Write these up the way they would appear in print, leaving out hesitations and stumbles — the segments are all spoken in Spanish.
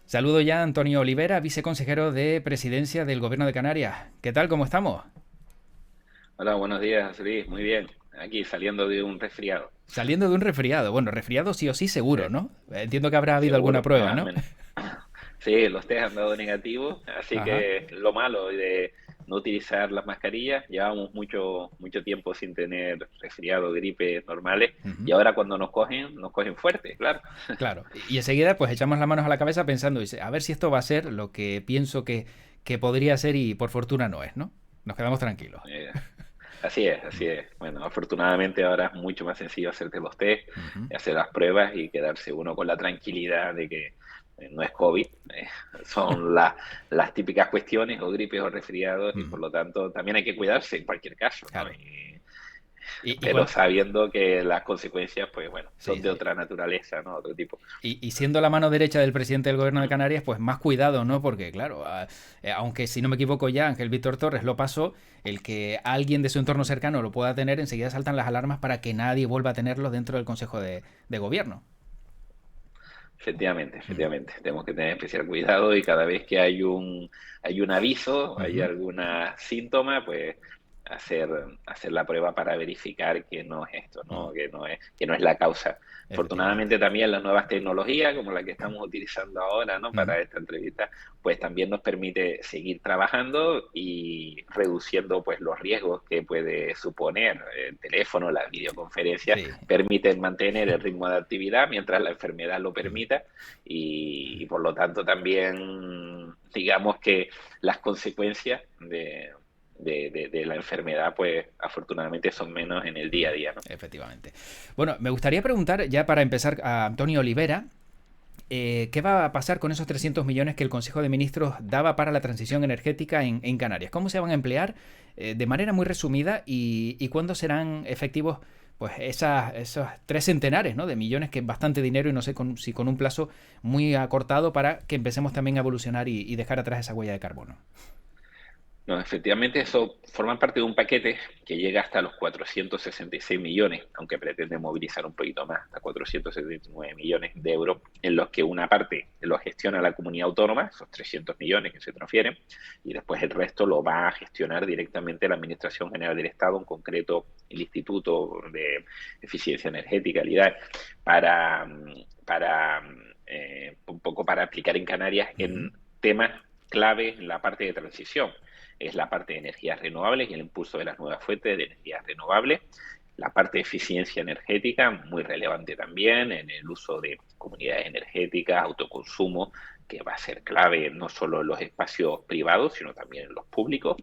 Saludo ya a Antonio Olivera, viceconsejero de Presidencia del Gobierno de Canarias. ¿Qué tal? ¿Cómo estamos? Hola, buenos días, Luis. Muy bien. Aquí saliendo de un resfriado. Saliendo de un resfriado. Bueno, resfriado sí o sí Sí, seguro, ¿no? Entiendo que habrá habido alguna seguro, prueba, ¿no? Sí, los test han dado negativos, así Ajá, que lo malo de no utilizar las mascarillas, llevamos mucho tiempo sin tener resfriado, gripe normales, y ujú, ahora cuando nos cogen fuerte, claro. claro. Y enseguida pues echamos las manos a la cabeza pensando, dice, a ver si esto va a ser lo que pienso que podría ser y por fortuna no es, ¿no? Nos quedamos tranquilos. Eh, Así es, así es. Bueno, afortunadamente ahora es mucho más sencillo hacerte los test, Ujú, hacer las pruebas y quedarse uno con la tranquilidad de que no es COVID, son las típicas cuestiones o gripes o resfriados y ujú, por lo tanto también hay que cuidarse en cualquier caso, ¿no? claro. Y Pero cuando... sabiendo que las consecuencias, pues bueno, Sí, son de sí. otra naturaleza, ¿no? Otro tipo. Y siendo la mano derecha del presidente del gobierno de Canarias, pues más cuidado, ¿no? Porque, claro, aunque si no me equivoco ya, Ángel Víctor Torres lo pasó, el que alguien de su entorno cercano lo pueda tener, enseguida saltan las alarmas para que nadie vuelva a tenerlo dentro del Consejo de Gobierno. Efectivamente, Mm, efectivamente. Tenemos que tener especial cuidado y cada vez que hay un aviso, hay ujú, alguna síntoma, pues hacer, hacer la prueba para verificar que no es esto, mm, ¿no? Que no es la causa. efectivamente. Afortunadamente también las nuevas tecnologías, como la que estamos utilizando ahora, ¿no? Mm, Para esta entrevista, pues también nos permite seguir trabajando y reduciendo pues los riesgos que puede suponer el teléfono, la videoconferencia sí. permiten mantener el ritmo de actividad mientras la enfermedad lo Mm, permita y por lo tanto también digamos que las consecuencias de la enfermedad pues afortunadamente son menos en el día a día, ¿no? efectivamente. Bueno, me gustaría preguntar, ya para empezar, a Antonio Olivera, ¿qué va a pasar con esos 300 millones que el Consejo de Ministros daba para la transición energética en Canarias? ¿Cómo se van a emplear de manera muy resumida y cuándo serán efectivos pues esos 3 centenares, ¿no? De millones, que es bastante dinero y no sé si con un plazo muy acortado para que empecemos también a evolucionar y dejar atrás esa huella de carbono? No, efectivamente, eso forma parte de un paquete que llega hasta los 466 millones, aunque pretende movilizar un poquito más, hasta 479 millones de euros, en los que una parte lo gestiona la comunidad autónoma, esos 300 millones que se transfieren, y después el resto lo va a gestionar directamente la Administración General del Estado, en concreto el Instituto de Eficiencia Energética, el IDAE, para, un poco para aplicar en Canarias Uh -huh. en temas clave en la parte de transición es la parte de energías renovables y el impulso de las nuevas fuentes de energías renovables. La parte de eficiencia energética, muy relevante también en el uso de comunidades energéticas, autoconsumo, que va a ser clave no solo en los espacios privados, sino también en los públicos.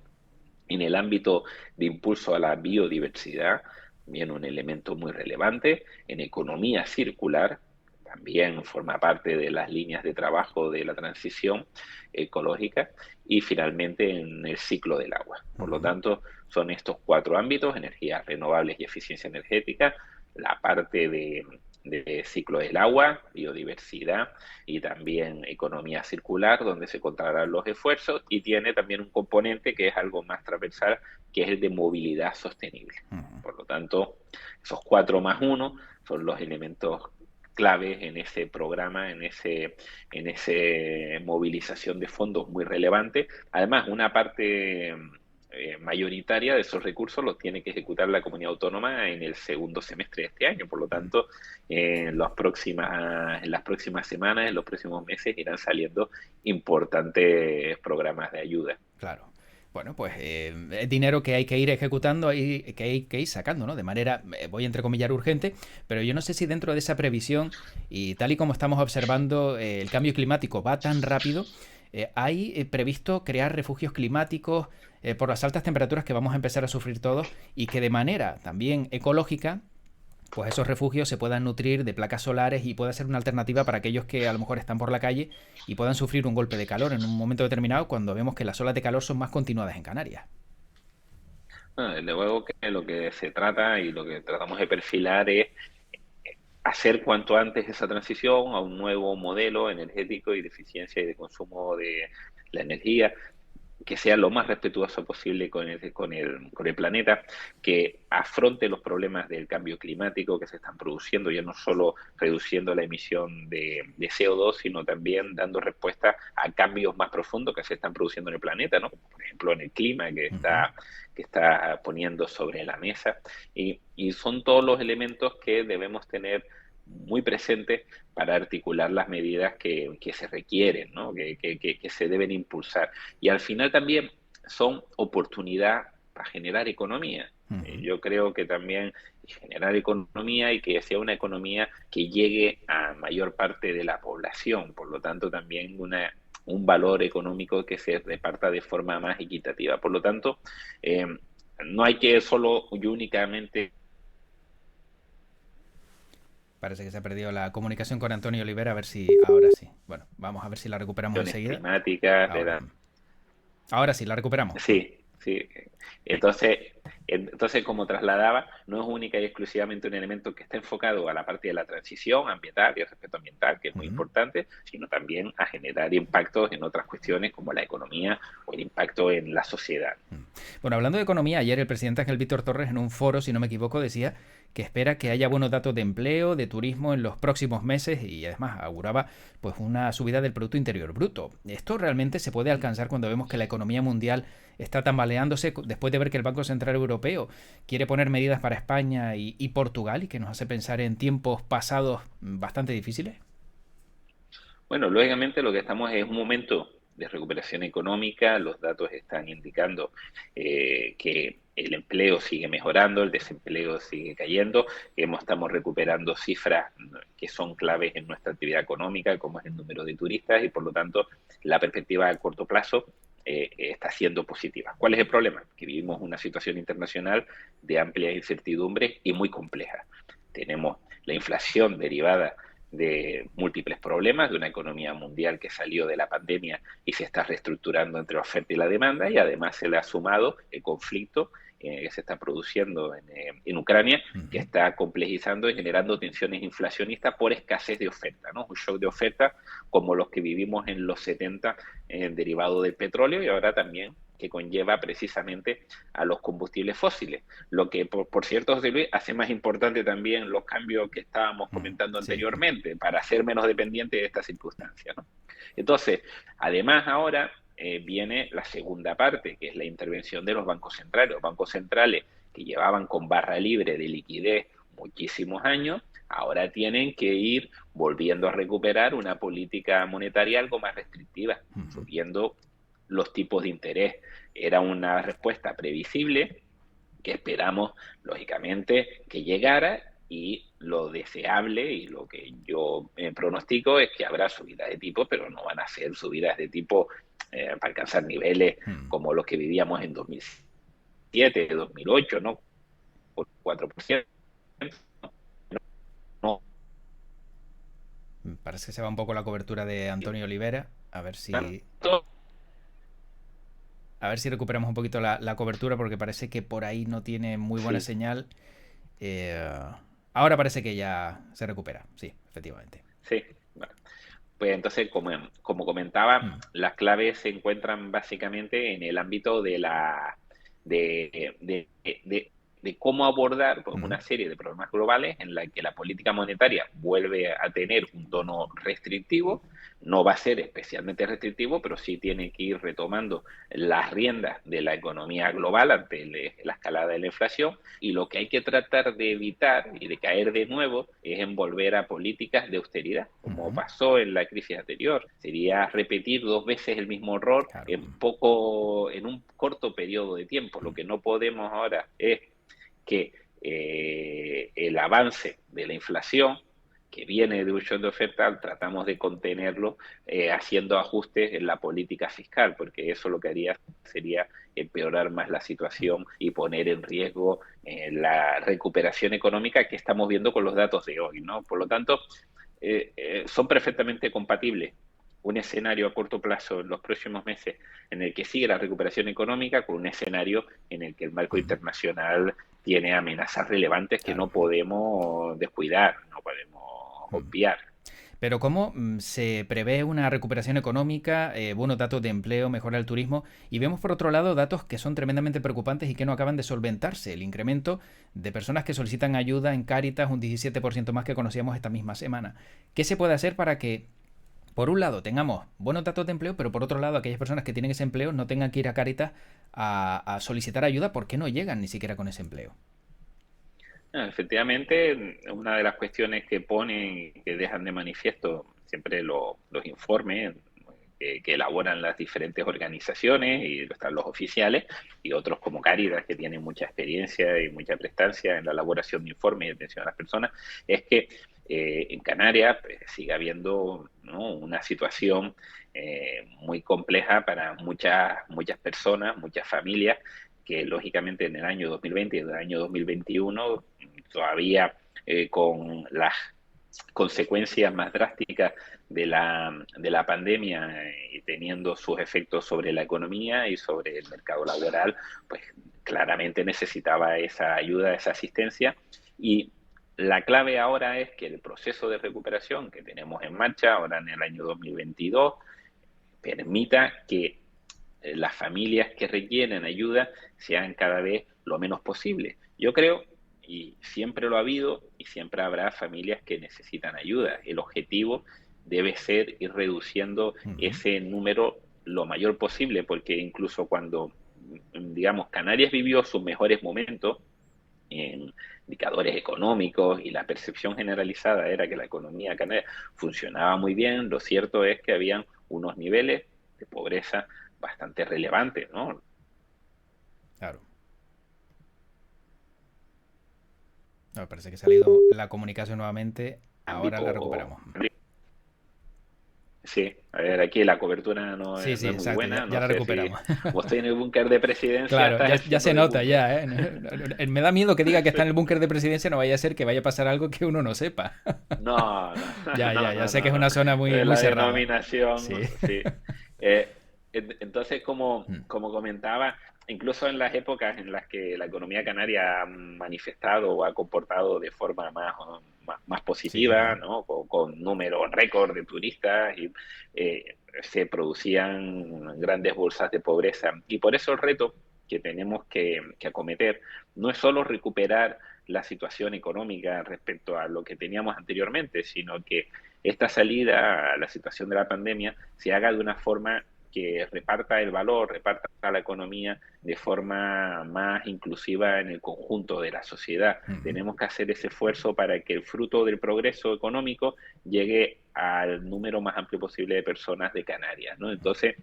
En el ámbito de impulso a la biodiversidad, también un elemento muy relevante. En economía circular, también forma parte de las líneas de trabajo de la transición ecológica. Y finalmente en el ciclo del agua. Uh Por lo -huh. tanto, son estos cuatro ámbitos, energías renovables y eficiencia energética, la parte de ciclo del agua, biodiversidad y también economía circular, donde se contarán los esfuerzos y tiene también un componente que es algo más transversal, que es el de movilidad sostenible. Uh -huh. Por lo tanto, esos cuatro más uno son los elementos claves en ese programa, en ese movilización de fondos muy relevante. Además, una parte mayoritaria de esos recursos los tiene que ejecutar la comunidad autónoma en el segundo semestre de este año. Por lo Uh -huh. tanto, en las próximas semanas, en los próximos meses, irán saliendo importantes programas de ayuda. Claro. Bueno, pues es dinero que hay que ir ejecutando y que hay que ir sacando, ¿no? De manera, voy a entrecomillar, urgente, pero yo no sé si dentro de esa previsión y tal y como estamos observando, el cambio climático va tan rápido, hay previsto crear refugios climáticos por las altas temperaturas que vamos a empezar a sufrir todos y que de manera también ecológica pues esos refugios se puedan nutrir de placas solares y pueda ser una alternativa para aquellos que a lo mejor están por la calle y puedan sufrir un golpe de calor en un momento determinado cuando vemos que las olas de calor son más continuadas en Canarias. Bueno, desde luego que lo que se trata y lo que tratamos de perfilar es hacer cuanto antes esa transición a un nuevo modelo energético y de eficiencia y de consumo de la energía. que sea lo más respetuoso posible con el planeta, que afronte los problemas del cambio climático que se están produciendo, ya no solo reduciendo la emisión de CO2, sino también dando respuesta a cambios más profundos que se están produciendo en el planeta, ¿no? Por ejemplo, en el clima Ujú. que está poniendo sobre la mesa. Y son todos los elementos que debemos tener muy presentes para articular las medidas que se requieren, ¿no? Que se deben impulsar. Y al final también son oportunidad para generar economía. Ujú. Yo creo que también generar economía y que sea una economía que llegue a mayor parte de la población, por lo tanto también un valor económico que se reparta de forma más equitativa. Por lo tanto, eh, no hay que solo y únicamente Parece que se ha perdido la comunicación con Antonio Olivera, a ver si ahora sí. Bueno, vamos a ver si la recuperamos acciones enseguida. climáticas, de Ahora. Ahora sí, la recuperamos. Sí. sí, sí. Entonces, entonces, como trasladaba, no es única y exclusivamente un elemento que está enfocado a la parte de la transición ambiental y el respeto ambiental, que es muy Ujú. importante, sino también a generar impactos en otras cuestiones como la economía o el impacto en la sociedad. Bueno, hablando de economía, ayer el presidente Ángel Víctor Torres en un foro, si no me equivoco, decía que espera que haya buenos datos de empleo, de turismo en los próximos meses y además auguraba pues una subida del Producto Interior Bruto. ¿Esto realmente se puede alcanzar cuando vemos que la economía mundial está tambaleándose después de ver que el Banco Central Europeo quiere poner medidas para España y Portugal y que nos hace pensar en tiempos pasados bastante difíciles? Bueno, lógicamente lo que estamos es un momento de recuperación económica, los datos están indicando que el empleo sigue mejorando, el desempleo sigue cayendo, estamos recuperando cifras que son claves en nuestra actividad económica, como es el número de turistas, y por lo tanto la perspectiva a corto plazo está siendo positiva. ¿Cuál es el problema? Que vivimos una situación internacional de amplia incertidumbre y muy compleja. Tenemos la inflación derivada de múltiples problemas, de una economía mundial que salió de la pandemia y se está reestructurando entre la oferta y la demanda, y además se le ha sumado el conflicto que se está produciendo en Ucrania, que Ujú. está complejizando y generando tensiones inflacionistas por escasez de oferta, ¿no? Un shock de oferta como los que vivimos en los 70 derivado del petróleo y ahora también que conlleva precisamente a los combustibles fósiles. Lo que, por cierto, José Luis, hace más importante también los cambios que estábamos comentando Sí. anteriormente para ser menos dependiente de esta circunstancia, ¿no? Entonces, además ahora viene la segunda parte, que es la intervención de los bancos centrales. Los bancos centrales que llevaban con barra libre de liquidez muchísimos años, ahora tienen que ir volviendo a recuperar una política monetaria algo más restrictiva, Ujú. subiendo los tipos de interés. Era una respuesta previsible que esperamos, lógicamente, que llegara, y lo deseable y lo que yo pronostico es que habrá subidas de tipo, pero no van a ser subidas de tipo para alcanzar niveles Mm. como los que vivíamos en 2007, 2008, ¿no? Por 4%. No, Parece que se va un poco la cobertura de Antonio Olivera. tanto, A ver si recuperamos un poquito la cobertura porque parece que por ahí no tiene muy buena sí, señal. Eh, Ahora parece que ya se recupera, sí, efectivamente. sí. Bueno, pues entonces, como comentaba, Mm. las claves se encuentran básicamente en el ámbito de, de, de, de cómo abordar pues, Mm. una serie de problemas globales en la que la política monetaria vuelve a tener un tono restrictivo. No va a ser especialmente restrictivo, pero sí tiene que ir retomando las riendas de la economía global ante la escalada de la inflación, y lo que hay que tratar de evitar y de caer de nuevo es en volver a políticas de austeridad, como Mm. pasó en la crisis anterior. Sería repetir dos veces el mismo error Claro. en un corto periodo de tiempo. Lo que no podemos ahora es que el avance de la inflación que viene de un shock de oferta, tratamos de contenerlo haciendo ajustes en la política fiscal, porque eso lo que haría sería empeorar más la situación y poner en riesgo la recuperación económica que estamos viendo con los datos de hoy, ¿no? Por lo tanto, son perfectamente compatibles un escenario a corto plazo en los próximos meses en el que sigue la recuperación económica con un escenario en el que el marco Mm. internacional tiene amenazas relevantes que Claro. no podemos descuidar, no podemos Mm. obviar. Pero ¿cómo se prevé una recuperación económica, buenos datos de empleo, mejora el turismo? Y vemos por otro lado datos que son tremendamente preocupantes y que no acaban de solventarse. El incremento de personas que solicitan ayuda en Cáritas, un 17% más que conocíamos esta misma semana. ¿Qué se puede hacer para que, por un lado, tengamos buenos datos de empleo, pero por otro lado, aquellas personas que tienen ese empleo no tengan que ir a Cáritas a solicitar ayuda porque no llegan ni siquiera con ese empleo? Efectivamente, una de las cuestiones que ponen, que dejan de manifiesto siempre los informes que elaboran las diferentes organizaciones, y están los oficiales, y otros como Cáritas, que tienen mucha experiencia y mucha prestancia en la elaboración de informes y atención a las personas, es que en Canarias pues, sigue habiendo, ¿no?, una situación muy compleja para muchas personas, muchas familias, que lógicamente en el año 2020 y en el año 2021 todavía con las consecuencias más drásticas de la pandemia y teniendo sus efectos sobre la economía y sobre el mercado laboral, pues claramente necesitaba esa ayuda, esa asistencia. Y la clave ahora es que el proceso de recuperación que tenemos en marcha ahora en el año 2022 permita que las familias que requieren ayuda sean cada vez lo menos posible. Yo creo, y siempre lo ha habido, y siempre habrá familias que necesitan ayuda. El objetivo debe ser ir reduciendo Uh -huh. ese número lo mayor posible, porque incluso cuando, digamos, Canarias vivió sus mejores momentos en indicadores económicos y la percepción generalizada era que la economía canaria funcionaba muy bien, lo cierto es que habían unos niveles de pobreza bastante relevantes, ¿no? Claro. No, parece que ha salido la comunicación nuevamente. Ahora la Ámbito. recuperamos. Sí, a ver, aquí la cobertura no Sí, es, sí, no es muy exacto, ya, buena, ya no la sé si, recuperamos. como estoy en el búnker de presidencia, Claro, estás ya haciendo se de nota búnker. ya, ¿eh? Me da miedo que diga que está en el búnker de presidencia, no vaya a ser que vaya a pasar algo que uno no sepa. No, no, Ya, no, ya no, sé que no, es no. una zona muy, muy La cerrada. denominación, Sí. sí. Entonces, como comentaba, incluso en las épocas en las que la economía canaria ha manifestado o ha comportado de forma más Sí, es positiva, verdad. ¿no? Con números récord de turistas y se producían grandes bolsas de pobreza. Y por eso el reto que tenemos que acometer no es solo recuperar la situación económica respecto a lo que teníamos anteriormente, sino que esta salida a la situación de la pandemia se haga de una forma que reparta el valor, reparta la economía de forma más inclusiva en el conjunto de la sociedad. Uh -huh. Tenemos que hacer ese esfuerzo para que el fruto del progreso económico llegue al número más amplio posible de personas de Canarias, ¿no? Entonces,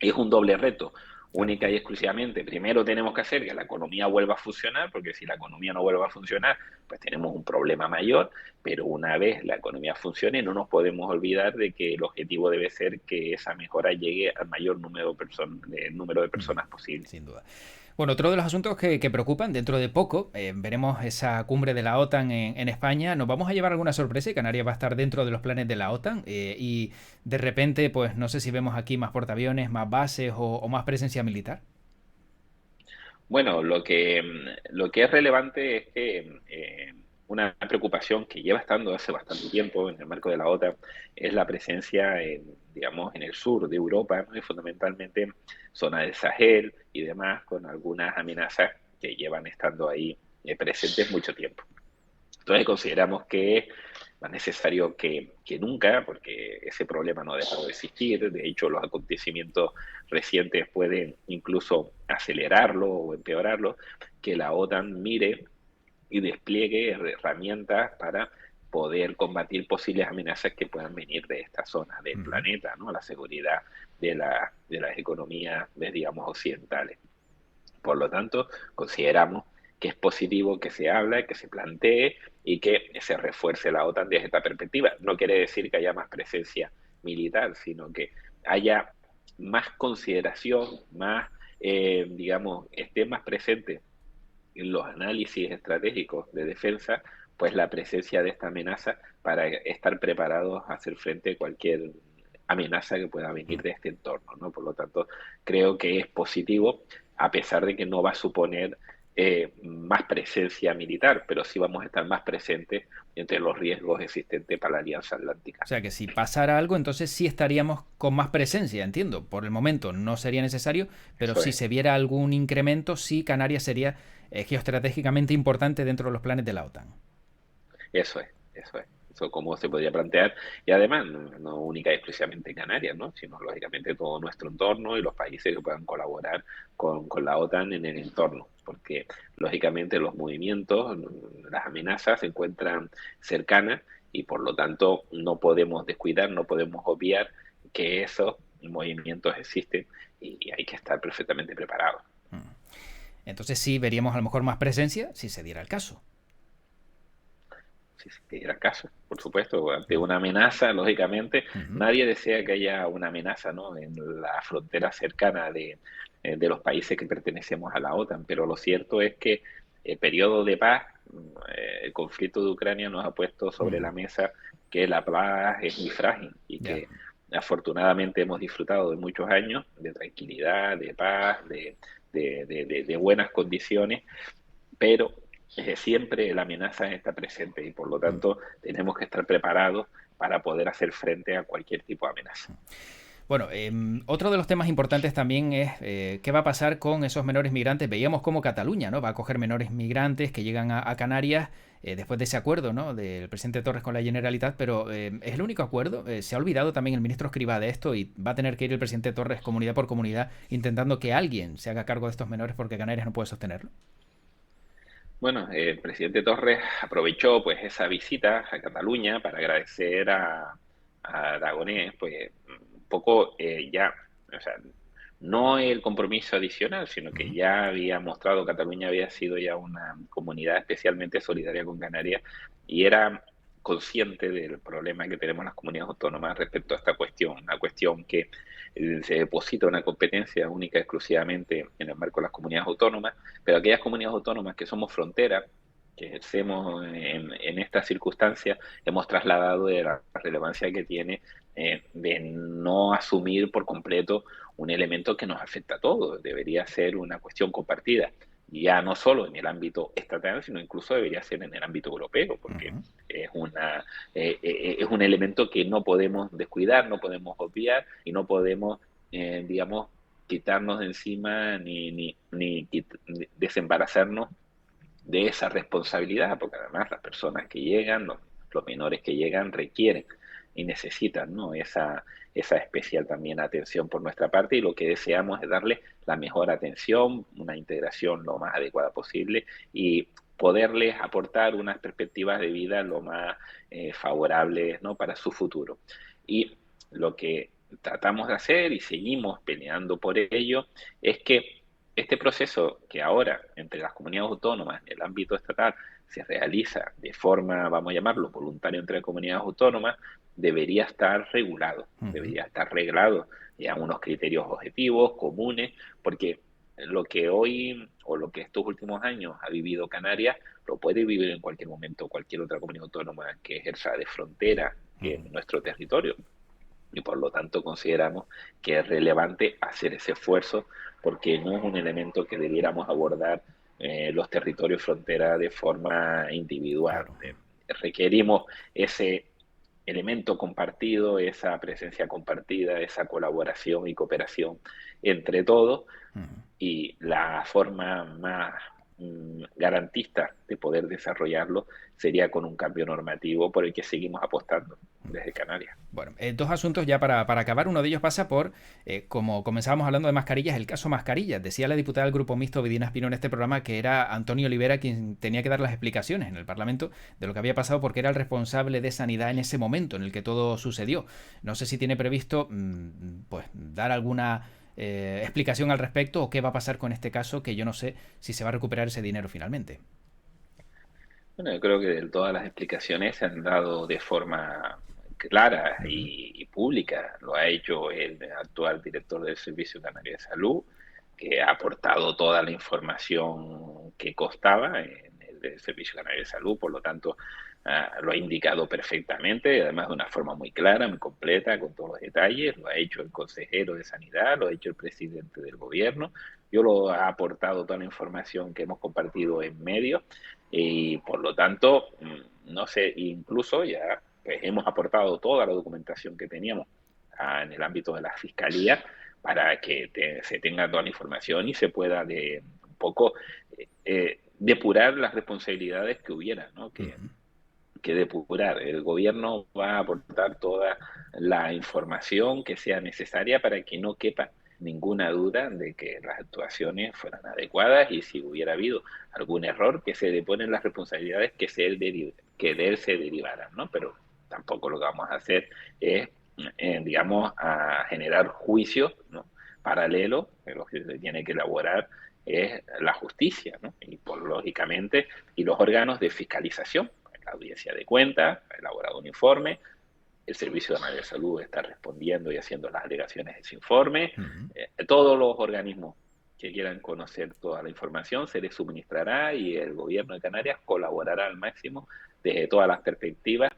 es un doble reto, Claro. única y exclusivamente. Primero tenemos que hacer que la economía vuelva a funcionar, porque si la economía no vuelve a funcionar, pues tenemos un problema mayor, pero una vez la economía funcione, no nos podemos olvidar de que el objetivo debe ser que esa mejora llegue al mayor número de Uh -huh. personas posible. Sin duda. Bueno, otro de los asuntos que preocupan, dentro de poco veremos esa cumbre de la OTAN en España. Nos vamos a llevar alguna sorpresa y Canarias va a estar dentro de los planes de la OTAN. Y de repente, pues no sé si vemos aquí más portaaviones, más bases o más presencia militar. Bueno, lo que es relevante es que una preocupación que lleva estando hace bastante tiempo en el marco de la OTAN es la presencia digamos, en el sur de Europa, ¿no? Y fundamentalmente zona del Sahel y demás, con algunas amenazas que llevan estando ahí presentes mucho tiempo. Entonces consideramos que es más necesario que nunca, porque ese problema no ha dejado de existir. De hecho, los acontecimientos recientes pueden incluso acelerarlo o empeorarlo, que la OTAN mire y despliegue herramientas para poder combatir posibles amenazas que puedan venir de esta zona del Uh -huh. planeta, ¿no? La seguridad de las economías, digamos, occidentales. Por lo tanto, consideramos que es positivo que se hable, que se plantee y que se refuerce la OTAN desde esta perspectiva. No quiere decir que haya más presencia militar, sino que haya más consideración, digamos, esté más presente en los análisis estratégicos de defensa, pues la presencia de esta amenaza para estar preparados a hacer frente a cualquier amenaza que pueda venir de este entorno, ¿no? Por lo tanto, creo que es positivo, a pesar de que no va a suponer más presencia militar, pero sí vamos a estar más presentes entre los riesgos existentes para la Alianza O Atlántica. sea que si pasara algo, entonces sí estaríamos con más presencia, entiendo. Por el momento no sería necesario, pero Eso si es, se viera algún incremento, sí Canarias sería geoestratégicamente importante dentro de los planes de la OTAN. eso es, eso es. Eso como se podría plantear, y además no única y exclusivamente Canarias, ¿no? Sino lógicamente todo nuestro entorno y los países que puedan colaborar con la OTAN en el entorno, porque lógicamente los movimientos, las amenazas se encuentran cercanas y por lo tanto no podemos descuidar, no podemos obviar que esos movimientos existen y hay que estar perfectamente preparados. Entonces sí veríamos a lo mejor más presencia si se diera el caso. Si se diera caso, por supuesto, ante una amenaza, lógicamente, Ujú. nadie desea que haya una amenaza, ¿no?, en la frontera cercana de los países que pertenecemos a la OTAN, pero lo cierto es que el periodo de paz, el conflicto de Ucrania nos ha puesto sobre Mm. la mesa que la paz es muy frágil y Ya. que afortunadamente hemos disfrutado de muchos años de tranquilidad, de paz, de buenas condiciones, pero siempre la amenaza está presente y por lo Mm. tanto tenemos que estar preparados para poder hacer frente a cualquier tipo de amenaza. Bueno, otro de los temas importantes también es qué va a pasar con esos menores migrantes. Veíamos cómo Cataluña, ¿no?, va a acoger menores migrantes que llegan a Canarias después de ese acuerdo, ¿no?, del presidente Torres con la Generalitat, pero ¿es el único acuerdo? Se ha olvidado también el ministro Escrivá de esto y va a tener que ir el presidente Torres comunidad por comunidad intentando que alguien se haga cargo de estos menores porque Canarias no puede sostenerlo. Bueno, el presidente Torres aprovechó pues esa visita a Cataluña para agradecer a Aragonés, pues un poco ya, o sea, no el compromiso adicional, sino que Ujú. ya había mostrado, Cataluña había sido ya una comunidad especialmente solidaria con Canarias y era consciente del problema que tenemos las comunidades autónomas respecto a esta cuestión, una cuestión que se deposita una competencia única exclusivamente en el marco de las comunidades autónomas, pero aquellas comunidades autónomas que somos frontera, que ejercemos en estas circunstancias, hemos trasladado de la relevancia que tiene de no asumir por completo un elemento que nos afecta a todos. Debería ser una cuestión compartida, ya no solo en el ámbito estatal, sino incluso debería ser en el ámbito europeo, porque Ujú. es un elemento que no podemos descuidar, no podemos obviar y no podemos, digamos, quitarnos de encima ni desembarazarnos de esa responsabilidad, porque además las personas que llegan, los menores que llegan requieren y necesitan, ¿no?, esa especial también atención por nuestra parte y lo que deseamos es darle la mejor atención, una integración lo más adecuada posible y poderles aportar unas perspectivas de vida lo más favorables, ¿no?, para su futuro. Y lo que tratamos de hacer y seguimos peleando por ello es que este proceso que ahora entre las comunidades autónomas en el ámbito estatal se realiza de forma, vamos a llamarlo, voluntaria entre comunidades autónomas, debería estar regulado, Ujú. debería estar reglado ya unos criterios objetivos, comunes, porque lo que hoy o lo que estos últimos años ha vivido Canarias lo puede vivir en cualquier momento cualquier otra comunidad autónoma que ejerza de frontera Ujú. en nuestro territorio y por lo tanto consideramos que es relevante hacer ese esfuerzo porque no es un elemento que debiéramos abordar los territorios frontera de forma individual. Claro. Requerimos ese elemento compartido, esa presencia compartida, esa colaboración y cooperación entre todos Ujú. y la forma más garantista de poder desarrollarlo sería con un cambio normativo por el que seguimos apostando desde Canarias. Bueno, dos asuntos ya para acabar. Uno de ellos pasa por, como comenzábamos hablando de mascarillas, el caso mascarillas. Decía la diputada del Grupo Mixto, Vidina Espino, en este programa que era Antonio Olivera quien tenía que dar las explicaciones en el Parlamento de lo que había pasado porque era el responsable de sanidad en ese momento en el que todo sucedió. No sé si tiene previsto pues dar alguna explicación al respecto o qué va a pasar con este caso, que yo no sé si se va a recuperar ese dinero finalmente. Bueno, yo creo que de todas las explicaciones se han dado de forma clara Ujú. y pública. Lo ha hecho el actual director del Servicio Canario de Salud, que ha aportado toda la información que constaba en el Servicio Canario de Salud. Por lo tanto, lo ha indicado perfectamente, además de una forma muy clara, muy completa, con todos los detalles. Lo ha hecho el consejero de Sanidad, lo ha hecho el presidente del gobierno. Yo lo he aportado toda la información que hemos compartido en medios y por lo tanto, no sé, incluso ya pues, hemos aportado toda la documentación que teníamos en el ámbito de la fiscalía para que se tenga toda la información y se pueda un poco depurar las responsabilidades que hubiera, ¿no? Que depurar. El gobierno va a aportar toda la información que sea necesaria para que no quepa ninguna duda de que las actuaciones fueran adecuadas y si hubiera habido algún error, que se deponen las responsabilidades que de él se derivaran, ¿no? Pero tampoco lo que vamos a hacer es, digamos, a generar juicios, ¿no? Paralelos, que lo que se tiene que elaborar es la justicia, ¿no? Y por lógicamente, y los órganos de fiscalización. La audiencia de cuentas ha elaborado un informe, el Servicio Nacional de Salud está respondiendo y haciendo las alegaciones de ese informe. Todos los organismos que quieran conocer toda la información se les suministrará y el gobierno de Canarias colaborará al máximo desde todas las perspectivas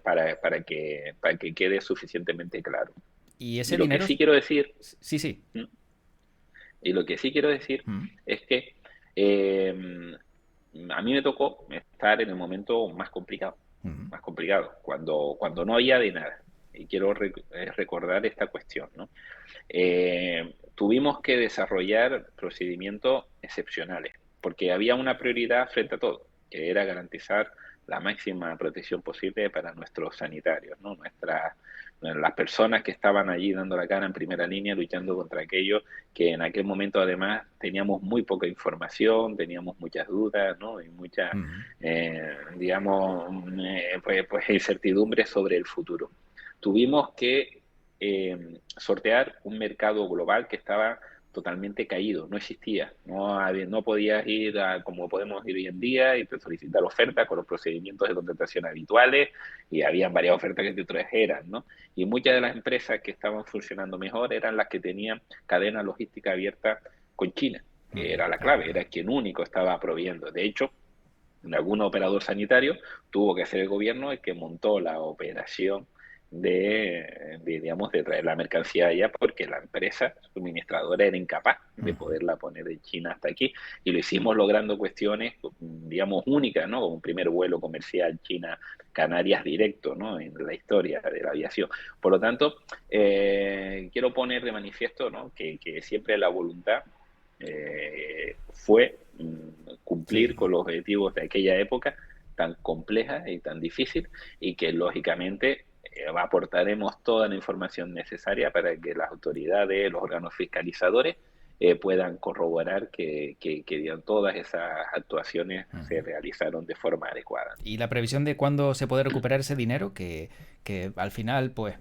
para que quede suficientemente claro. Y ese Y lo que dinero... sí quiero decir, Sí, sí. y lo que sí quiero decir es que a mí me tocó estar en el momento más complicado, cuando no había de nada. Y quiero recordar esta cuestión, ¿no? Tuvimos que desarrollar procedimientos excepcionales, porque había una prioridad frente a todo, que era garantizar la máxima protección posible para nuestros sanitarios, ¿no? Las personas que estaban allí dando la cara en primera línea luchando contra aquello que en aquel momento además teníamos muy poca información, teníamos muchas dudas, ¿no? Y muchas, digamos, pues incertidumbres sobre el futuro. Tuvimos que sortear un mercado global que estaba totalmente caído, no existía, no podías ir como podemos ir hoy en día y solicitar ofertas con los procedimientos de contratación habituales y habían varias ofertas que te trajeran, ¿no? Y muchas de las empresas que estaban funcionando mejor eran las que tenían cadena logística abierta con China, que era la clave, era quien único estaba proveyendo. De hecho, algún operador sanitario tuvo que ser el gobierno el que montó la operación digamos, de traer la mercancía allá porque la empresa suministradora era incapaz de poderla poner de China hasta aquí y lo hicimos logrando cuestiones, digamos, únicas, ¿no? Como un primer vuelo comercial China-Canarias directo, ¿no? En la historia de la aviación. Por lo tanto, quiero poner de manifiesto, ¿no? que siempre la voluntad fue cumplir con los objetivos de aquella época tan compleja y tan difícil y que lógicamente aportaremos toda la información necesaria para que las autoridades, los órganos fiscalizadores puedan corroborar que todas esas actuaciones se realizaron de forma adecuada. Y la previsión de cuándo se puede recuperar ese dinero que al final pues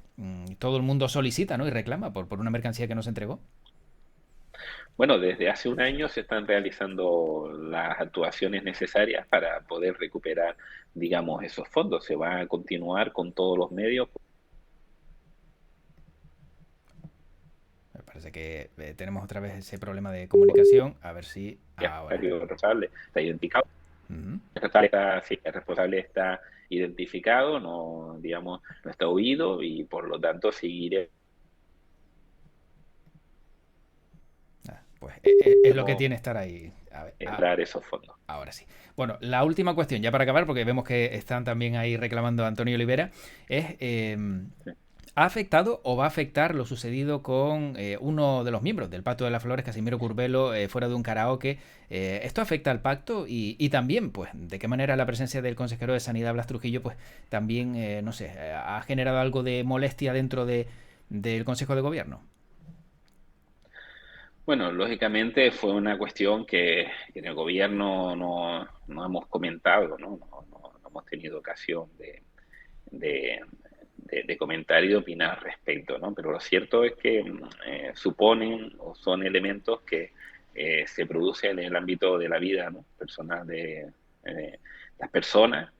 todo el mundo solicita, ¿no? Y reclama por una mercancía que no se entregó. Bueno, desde hace un año se están realizando las actuaciones necesarias para poder recuperar, digamos, esos fondos. Se va a continuar con todos los medios. Me parece que tenemos otra vez ese problema de comunicación. A ver si ahora. El responsable está identificado. El responsable está identificado, no, digamos, no está oído y por lo tanto seguiré. Pues es lo que tiene estar ahí. A ver, entrar esos fondos. Ahora sí. Bueno, la última cuestión, ya para acabar, porque vemos que están también ahí reclamando a Antonio Olivera, es ¿ha afectado o va a afectar lo sucedido con uno de los miembros del Pacto de las Flores, Casimiro Curbelo, fuera de un karaoke? ¿Esto afecta al pacto? Y también, pues, ¿de qué manera la presencia del consejero de Sanidad, Blas Trujillo, pues, también, no sé, ha generado algo de molestia dentro del Consejo de Gobierno? Bueno, lógicamente fue una cuestión que en el gobierno no hemos comentado, no hemos tenido ocasión de comentar y de opinar al respecto, ¿no? Pero lo cierto es que suponen o son elementos que se producen en el ámbito de la vida, ¿no? Personal de las personas,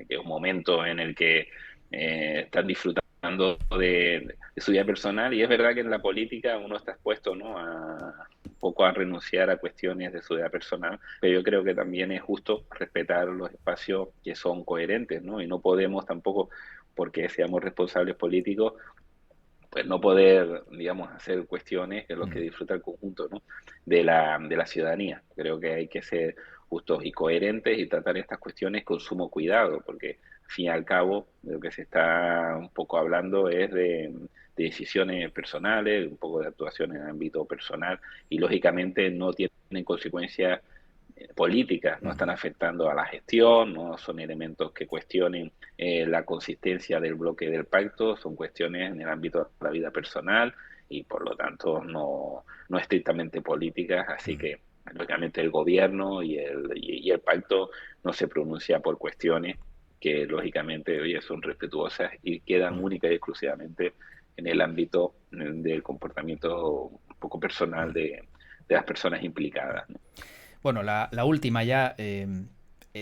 que es un momento en el que están disfrutando hablando de su vida personal, y es verdad que en la política uno está expuesto, ¿no?, un poco a renunciar a cuestiones de su vida personal, pero yo creo que también es justo respetar los espacios que son coherentes, ¿no? Y no podemos tampoco, porque seamos responsables políticos, pues no poder, digamos, hacer cuestiones de los que disfruta el conjunto, ¿no?, de la ciudadanía. Creo que hay que ser justos y coherentes y tratar estas cuestiones con sumo cuidado, porque al fin y al cabo de lo que se está un poco hablando es de decisiones personales, un poco de actuación en el ámbito personal, y lógicamente no tienen consecuencias políticas, no están afectando a la gestión, no son elementos que cuestionen la consistencia del bloque del pacto, son cuestiones en el ámbito de la vida personal y por lo tanto no estrictamente políticas, así que lógicamente el gobierno y el pacto no se pronuncia por cuestiones que lógicamente, oye, son respetuosas y quedan única y exclusivamente en el ámbito del comportamiento un poco personal de las personas implicadas, ¿no? Bueno, la última ya,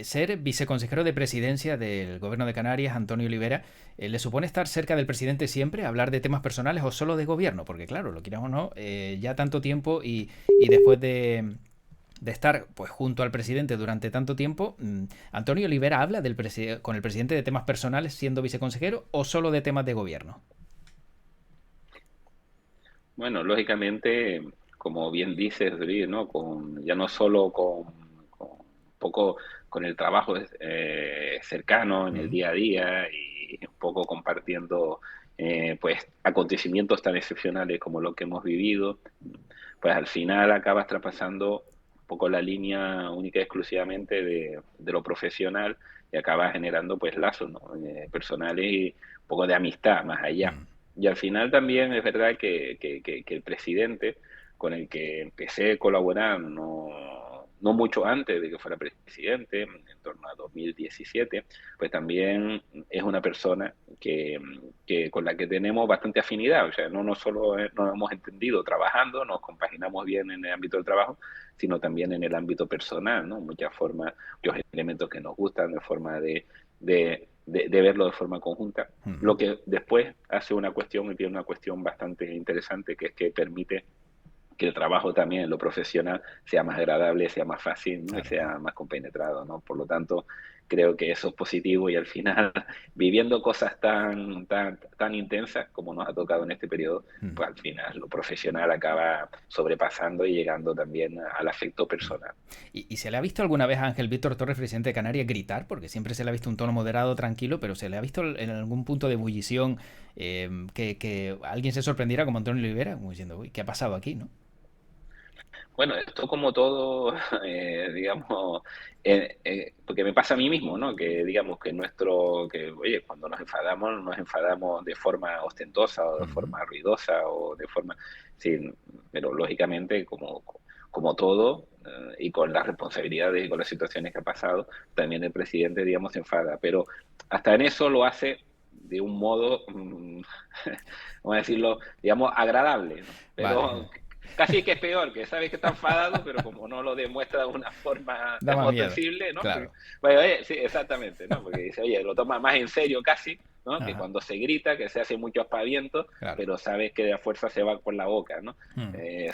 ser viceconsejero de presidencia del gobierno de Canarias, Antonio Olivera, ¿le supone estar cerca del presidente siempre, hablar de temas personales o solo de gobierno? Porque claro, lo quieras o no, ya tanto tiempo y después de estar pues junto al presidente durante tanto tiempo, ¿Antonio Olivera habla con el presidente de temas personales siendo viceconsejero o solo de temas de gobierno? Bueno, lógicamente, como bien dices, Rodríguez, ¿no? Ya no solo con un poco con el trabajo cercano en el día a día y un poco compartiendo pues acontecimientos tan excepcionales como lo que hemos vivido, pues al final acabas traspasando un poco la línea única y exclusivamente de lo profesional y acabas generando pues lazos, ¿no?, personales y un poco de amistad más allá. Y al final también es verdad que el presidente con el que empecé a colaborar no mucho antes de que fuera presidente, en torno a 2017, pues también es una persona con la que tenemos bastante afinidad. O sea, no solo nos hemos entendido trabajando, nos compaginamos bien en el ámbito del trabajo, sino también en el ámbito personal, ¿no? Muchas formas, muchos elementos que nos gustan, de forma de verlo de forma conjunta, lo que después hace una cuestión y tiene una cuestión bastante interesante, que es que permite que el trabajo también en lo profesional sea más agradable, sea más fácil, ¿no?, Claro, y sea más compenetrado, ¿no? Por lo tanto, creo que eso es positivo y al final, viviendo cosas tan intensas como nos ha tocado en este periodo, pues al final lo profesional acaba sobrepasando y llegando también al afecto personal. ¿Y se le ha visto alguna vez a Ángel Víctor Torres, presidente de Canarias, gritar? Porque siempre se le ha visto un tono moderado, tranquilo, pero se le ha visto en algún punto de ebullición, que alguien se sorprendiera como Antonio Olivera, como diciendo, uy, ¿qué ha pasado aquí, no? Bueno, esto como todo, digamos, porque me pasa a mí mismo, ¿no? Que digamos oye, cuando nos enfadamos de forma ostentosa o de forma ruidosa o de forma, sí, pero lógicamente como todo, y con las responsabilidades y con las situaciones que ha pasado, también el presidente, digamos, se enfada, pero hasta en eso lo hace de un modo, vamos a decirlo, digamos, agradable, ¿no? Vale, Pero casi que es peor, que sabes que está enfadado, pero como no lo demuestra de una forma da más miedo, ostensible, ¿no? Porque, claro. bueno, sí, exactamente, ¿no? Porque dice, oye, lo toma más en serio casi, ¿no? Que Ajá, cuando se grita, que se hace mucho aspaviento, claro. pero sabes que de a fuerza se va por la boca, ¿no?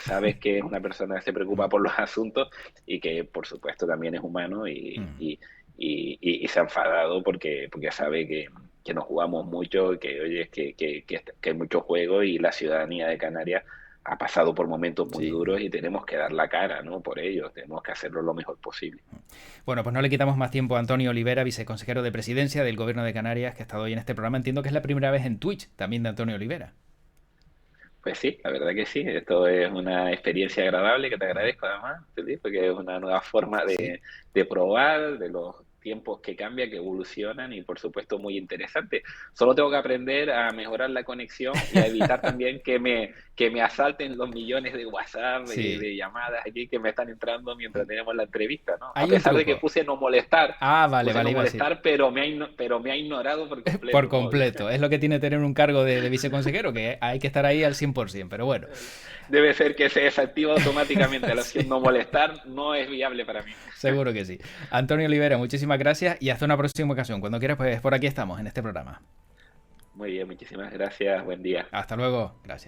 Sabes que es una persona que se preocupa por los asuntos y que, por supuesto, también es humano y se ha enfadado porque sabe que nos jugamos mucho, que, oye, que hay mucho juego y la ciudadanía de Canarias ha pasado por momentos muy Sí. duros y tenemos que dar la cara, ¿no?, por ellos, tenemos que hacerlo lo mejor posible. Bueno, pues no le quitamos más tiempo a Antonio Olivera, viceconsejero de presidencia del gobierno de Canarias, que ha estado hoy en este programa. Entiendo que es la primera vez en Twitch también de Antonio Olivera. Pues sí, la verdad que sí, esto es una experiencia agradable que te agradezco además, Felipe, porque es una nueva forma Sí. de probar, de los tiempos que cambian, que evolucionan y por supuesto muy interesante. Solo tengo que aprender a mejorar la conexión y a evitar también que me asalten los millones de WhatsApp y Sí. de llamadas aquí que me están entrando mientras tenemos la entrevista, ¿no? A Hay un pesar de que truco. puse no molestar, Ah, vale, vale, iba a decir. pero me ha ignorado por Por completo el móvil. completo. Es lo que tiene tener un cargo de viceconsejero, que hay que estar ahí al 100%. Pero bueno, Debe ser que se desactiva automáticamente la opción sí, no molestar, no es viable para mí. seguro que sí. Antonio Olivera, muchísimas gracias y hasta una próxima ocasión. Cuando quieras, pues por aquí estamos en este programa. Muy bien, muchísimas gracias. Buen día. Hasta luego. Gracias.